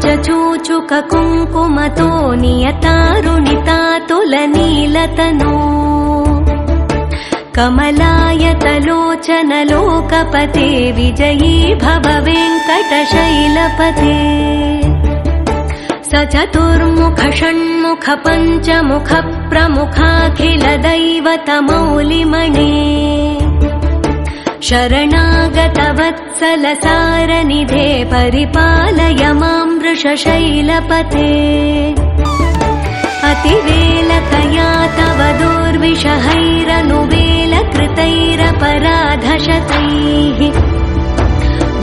चूचूक कुङ्कुमतो नियतारुणितातुलनीलतनो कमलायतलोचन लोकपते विजयी भव वेङ्कटशैलपते स चतुर्मुख षण्मुख पञ्चमुख प्रमुखाखिल दैवतमौलिमणे शरणागत वत्सल सारनिधे परिपालय मां वृषशैलपते अतिवेलकया तव दुर्विषहैरनुवेलकृतैरपराधशतैः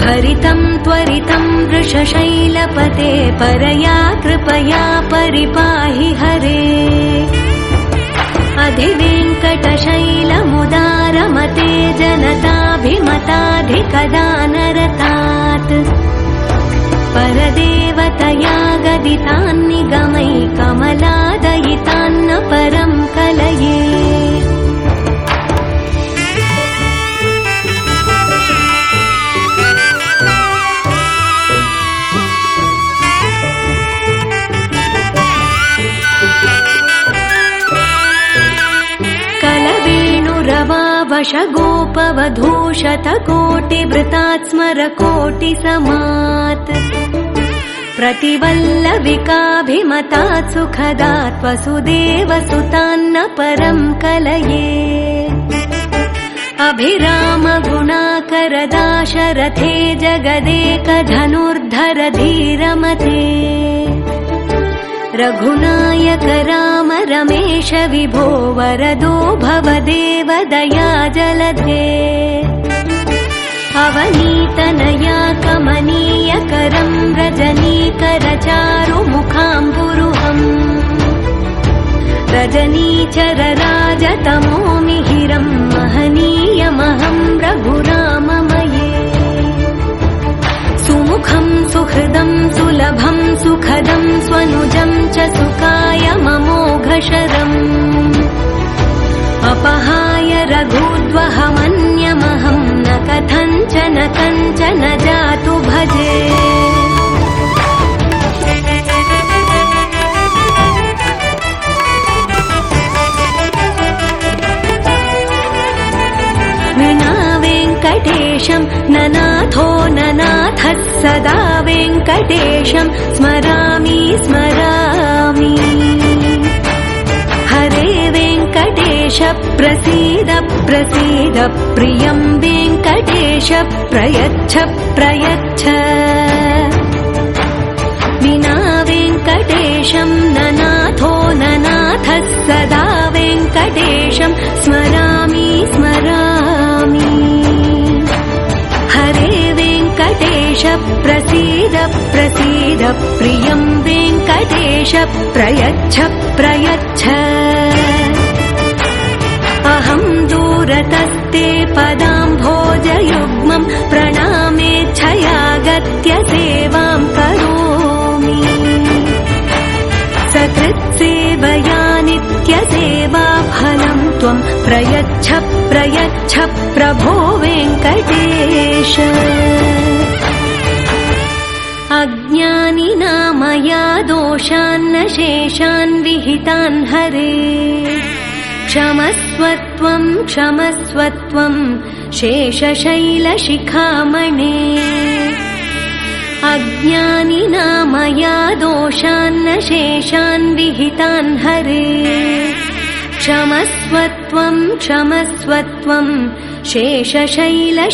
भरितं त्वरितं वृषशैलपते परया कृपया परिपाहि हरे अधिवेङ्कटशैलमुदारमते जनताभिमताधिकदानरतात् परदेवतया गदितान्निगमै कमलादयितान्न परं कलये वशगोपवधूशतकोटिवृतात् स्मरकोटिसमात् प्रतिवल्लविकाभिमतात् सुखदात् वसुदेवसुतान्न परं कलये अभिरामगुणाकरदाशरथे जगदेकधनुर्धर धीरमते रघुनायक राम रमेश विभो वरदो भवदेव दया जलधे अवनीतनया कमनीय करं रजनीकर चारुमुखाम्बुरुहम् रजनीचर राजतमो मिहिरं महनीयमहं रघुराममये सुमुखं सुहृदं सुलभं सुखदं स्वनुजं च सुखाय ममोघशरम् अपहाय रघुद्वहमन्यमहं न कथञ्चन कञ्चन जातु भजे विना वेङ्कटेशं ननाथो ननाथः सदा वेङ्कटेशं स्मरामि स्मरामि हरे वेङ्कटेश प्रसीद प्रसीद प्रियं वेङ्कटेश प्रयच्छ प्रयच्छ विना वेङ्कटेशं ननाथो ननाथः सदा वेङ्कटेशं स्मरामि स्मरामि हरे वेङ्कटेश प्रसीद प्रसीद प्रियं वेङ्कटेश प्रयच्छ प्रयच्छ अहं दूरतस्ते पदाम्भोजयुग्मं प्रणामेच्छयागत्य सेवां करोमि सकृत्सेवया नित्यसेवा फलं त्वं प्रयच्छ प्रयच्छ प्रभो वेङ्कटेश अज्ञानिना मया दोषान्न शेषान् विहितान् हरे क्षमस्वत्वं क्षमस्वत्वं शेषशैलशिखामणे अज्ञानिना मया दोषान्न शेषान् विहितान् हरे क्षमस्वत्वं क्षमस्वत्वं शेषशैलशिखामणे